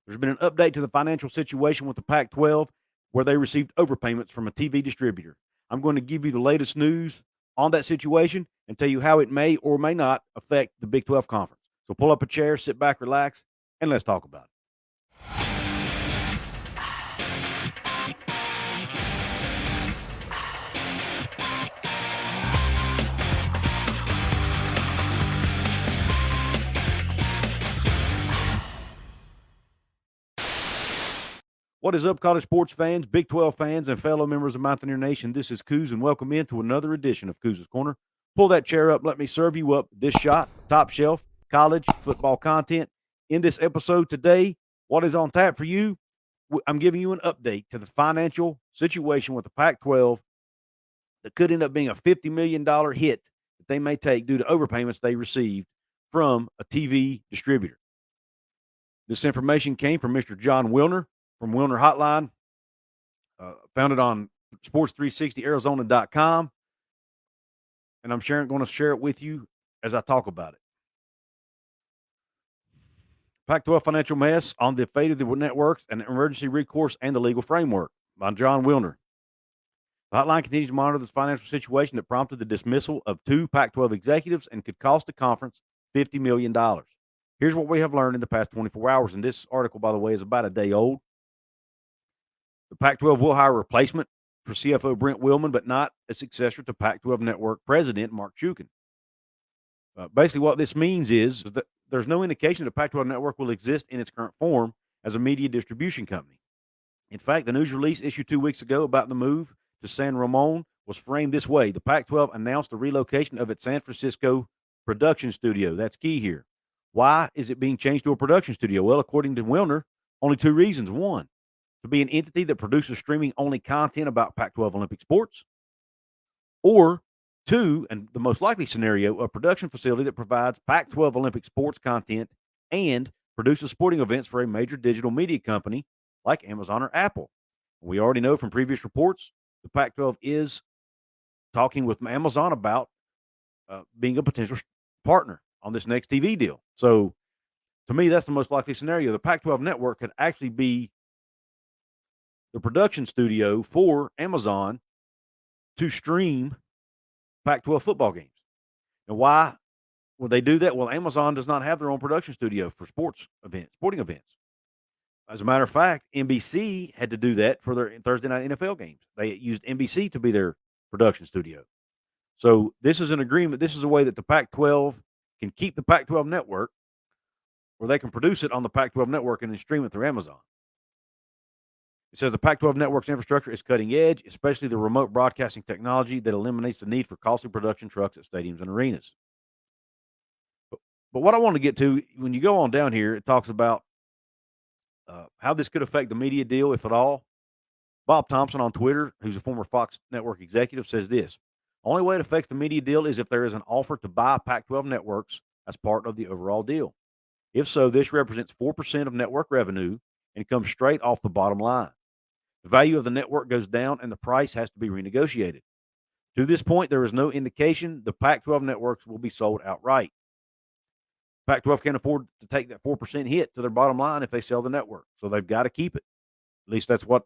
There's been an update to the financial situation with the Pac-12 where they received overpayments from a TV distributor. I'm going to give you the latest news on that situation and tell you how it may or may not affect the Big 12 conference. So pull up a chair, sit back, relax, and let's talk about it. What is up, college sports fans, Big 12 fans, and fellow members of Mountaineer Nation? This is Couz, and welcome into another edition of Couz's Corner. Pull that chair up. Let me serve you up this shot, top shelf, college football content. In this episode today, what is on tap for you? I'm giving you an update to the financial situation with the Pac-12 that could end up being a $50 million hit that they may take due to overpayments they received from a TV distributor. This information came from Mr. John Wilner from Wilner Hotline, founded on sports360arizona.com. And I'm going to share it with you as I talk about it. Pac-12 Financial Mess on the Fate of the Networks and Emergency Recourse and the Legal Framework by John Wilner. The hotline continues to monitor this financial situation that prompted the dismissal of 2 Pac-12 executives and could cost the conference $50 million. Here's what we have learned in the past 24 hours. And this article, by the way, is about a day old. The Pac-12 will hire a replacement for CFO Brent Willman, but not a successor to Pac-12 Network President Mark Shukin. Basically, what this means is that there's no indication the Pac-12 Network will exist in its current form as a media distribution company. In fact, the news release issued 2 weeks ago about the move to San Ramon was framed this way. The Pac-12 announced the relocation of its San Francisco production studio. That's key here. Why is it being changed to a production studio? Well, according to Wilner, only 2 reasons. One, to be an entity that produces streaming-only content about Pac-12 Olympic sports. Or 2, and the most likely scenario, a production facility that provides Pac-12 Olympic sports content and produces sporting events for a major digital media company like Amazon or Apple. We already know from previous reports the Pac-12 is talking with Amazon about being a potential partner on this next TV deal. So, to me, that's the most likely scenario. The Pac-12 Network could actually be the production studio for Amazon to stream Pac-12 football games. And why would they do that? Well, Amazon does not have their own production studio for sporting events. As a matter of fact, NBC had to do that for their Thursday night NFL games. They used NBC to be their production studio. So this is an agreement. This is a way that the Pac-12 can keep the Pac-12 network, or they can produce it on the Pac-12 network and then stream it through Amazon. It says the Pac-12 network's infrastructure is cutting edge, especially the remote broadcasting technology that eliminates the need for costly production trucks at stadiums and arenas. But what I want to get to, when you go on down here, it talks about how this could affect the media deal, if at all. Bob Thompson on Twitter, who's a former Fox Network executive, says this: only way it affects the media deal is if there is an offer to buy Pac-12 networks as part of the overall deal. If so, this represents 4% of network revenue and comes straight off the bottom line. The value of the network goes down and the price has to be renegotiated. To this point, there is no indication the Pac-12 networks will be sold outright. Pac-12 can't afford to take that 4% hit to their bottom line if they sell the network, so they've got to keep it. At least that's the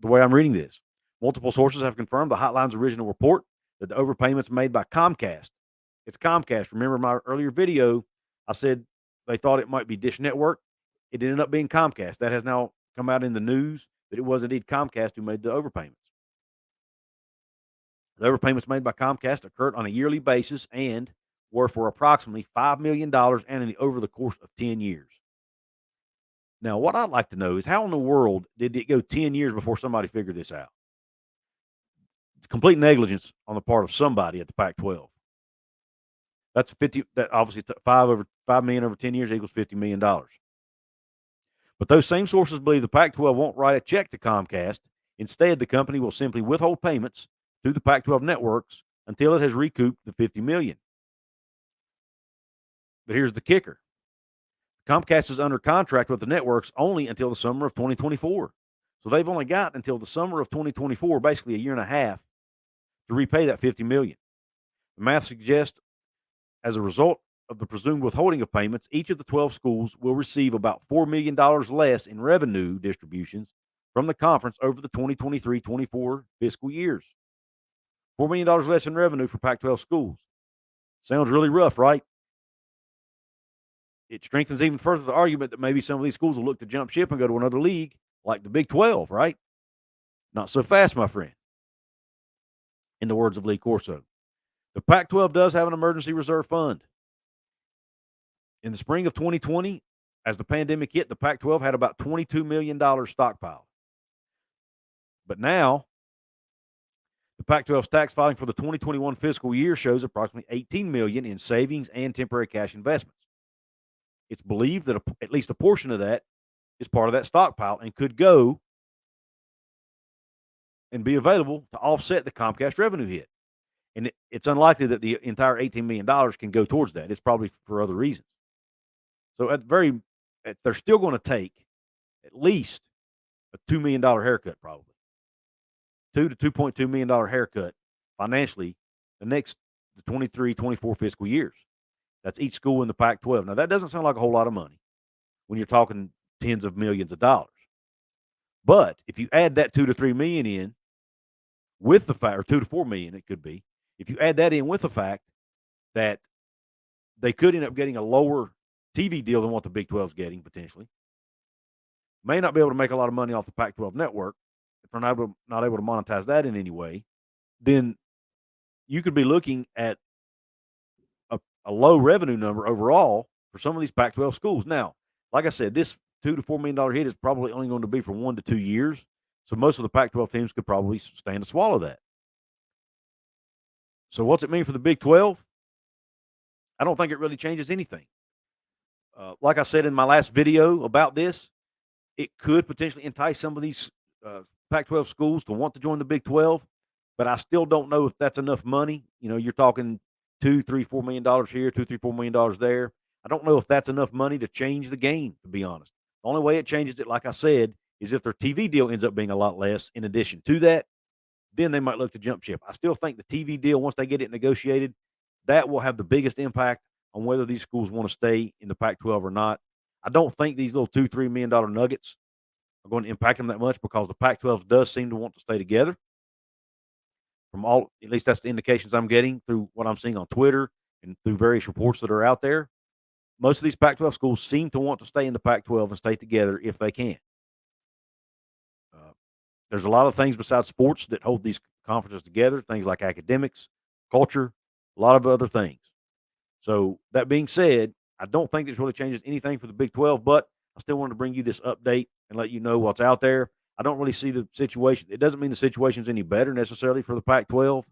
way I'm reading this. Multiple sources have confirmed the hotline's original report that the overpayments made by Comcast. It's Comcast. Remember my earlier video, I said they thought it might be Dish Network. It ended up being Comcast. That has now come out in the news that it was indeed Comcast who made the overpayments. The overpayments made by Comcast occurred on a yearly basis and were for approximately $5 million annually over the course of 10 years. Now, what I'd like to know is how in the world did it go 10 years before somebody figured this out? Complete negligence on the part of somebody at the Pac-12. That's 50. That obviously $5 million over 10 years equals $50 million. But those same sources believe the Pac-12 won't write a check to Comcast. Instead, the company will simply withhold payments to the Pac-12 networks until it has recouped the $50 million. But here's the kicker. Comcast is under contract with the networks only until the summer of 2024. So they've only got until the summer of 2024, basically a year and a half, to repay that $50 million. The math suggests, as a result of the presumed withholding of payments, each of the 12 schools will receive about $4 million less in revenue distributions from the conference over the 2023-24 fiscal years. $4 million less in revenue for Pac-12 schools. Sounds really rough, right? It strengthens even further the argument that maybe some of these schools will look to jump ship and go to another league like the Big 12, right? Not so fast, my friend. In the words of Lee Corso. The Pac-12 does have an emergency reserve fund. In the spring of 2020, as the pandemic hit, the Pac-12 had about $22 million stockpiled. But now, the Pac-12's tax filing for the 2021 fiscal year shows approximately $18 million in savings and temporary cash investments. It's believed that at least a portion of that is part of that stockpile and could go and be available to offset the Comcast revenue hit. And it's unlikely that the entire $18 million can go towards that. It's probably for other reasons. So they're still going to take at least a $2 million haircut, probably. $2 to $2.2 million haircut financially the 23-24 fiscal years. That's each school in the Pac-12. Now, that doesn't sound like a whole lot of money when you're talking tens of millions of dollars. But if you add that $2 to $3 million in with the fact, or $2 to $4 million, it could be, if you add that in with the fact that they could end up getting a lower TV deal than what the Big 12 is getting potentially, may not be able to make a lot of money off the Pac-12 network if they're not able to monetize that in any way, then you could be looking at a low revenue number overall for some of these Pac-12 schools. Now, like I said, this $2 to $4 million hit is probably only going to be for 1 to 2 years. So most of the Pac-12 teams could probably stand to swallow that. So what's it mean for the Big 12? I don't think it really changes anything. Like I said in my last video about this, it could potentially entice some of these Pac-12 schools to want to join the Big 12, but I still don't know if that's enough money. You know, you're talking $2, $3, $4 million here, $2, $3, $4 million there. I don't know if that's enough money to change the game, to be honest. The only way it changes it, like I said, is if their TV deal ends up being a lot less in addition to that, then they might look to jump ship. I still think the TV deal, once they get it negotiated, that will have the biggest impact on whether these schools want to stay in the Pac-12 or not. I don't think these little $2, $3 million nuggets are going to impact them that much because the Pac-12 does seem to want to stay together. At least that's the indications I'm getting through what I'm seeing on Twitter and through various reports that are out there. Most of these Pac-12 schools seem to want to stay in the Pac-12 and stay together if they can. There's a lot of things besides sports that hold these conferences together, things like academics, culture, a lot of other things. So that being said, I don't think this really changes anything for the Big 12, but I still wanted to bring you this update and let you know what's out there. I don't really see the situation. It doesn't mean the situation's any better necessarily for the Pac-12,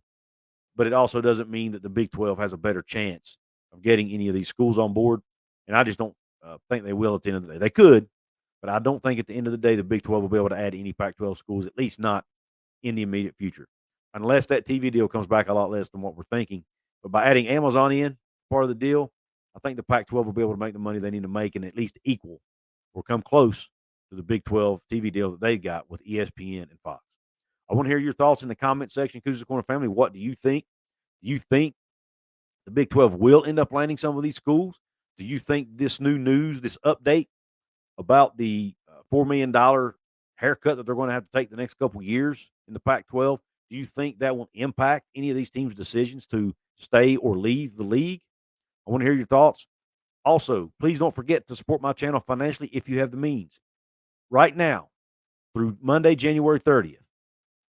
but it also doesn't mean that the Big 12 has a better chance of getting any of these schools on board. And I just don't think they will at the end of the day. They could, but I don't think at the end of the day the Big 12 will be able to add any Pac-12 schools, at least not in the immediate future, unless that TV deal comes back a lot less than what we're thinking. But by adding Amazon in, part of the deal, I think the Pac-12 will be able to make the money they need to make and at least equal or come close to the Big 12 TV deal that they got with ESPN and Fox. I want to hear your thoughts in the comment section. Couz's Corner family, what do you think? Do you think the Big 12 will end up landing some of these schools? Do you think this new news, this update about the $4 million haircut that they're going to have to take the next couple years in the Pac-12, do you think that will impact any of these teams' decisions to stay or leave the league? I want to hear your thoughts. Also, please don't forget to support my channel financially if you have the means. Right now, through Monday, January 30th,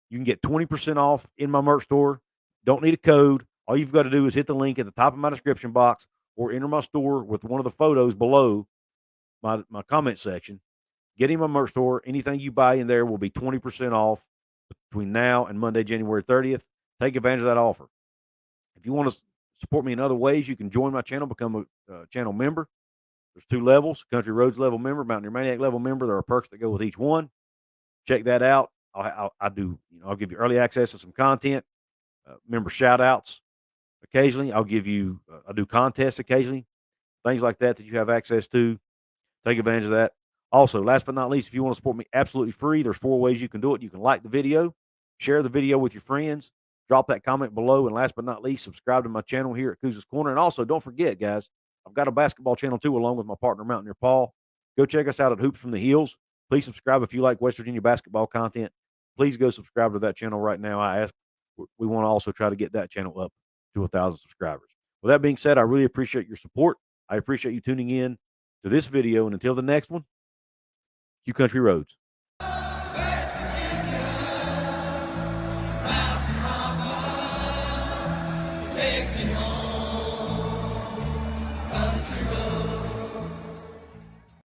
you can get 20% off in my merch store. Don't need a code. All you've got to do is hit the link at the top of my description box or enter my store with one of the photos below my comment section. Get in my merch store. Anything you buy in there will be 20% off between now and Monday, January 30th. Take advantage of that offer. If you want to support me in other ways, you can join my channel, become a channel member. There's 2 levels, Country Roads level member, Mountaineer Maniac level member. There are perks that go with each one. Check that out. I'll give you early access to some content, member shout outs occasionally. I'll do contests occasionally, things like that you have access to. Take advantage of that. Also, last but not least, if you want to support me absolutely free, there's 4 ways you can do it. You can like the video, share the video with your friends, drop that comment below, and last but not least, subscribe to my channel here at Couz's Corner. And also, don't forget, guys, I've got a basketball channel too, along with my partner Mountaineer Paul. Go check us out at Hoops from the Hills. Please subscribe if you like West Virginia basketball content. Please go subscribe to that channel right now. We want to also try to get that channel up to 1,000 subscribers. With that being said, I really appreciate your support. I appreciate you tuning in to this video. And until the next one, Q Country Roads.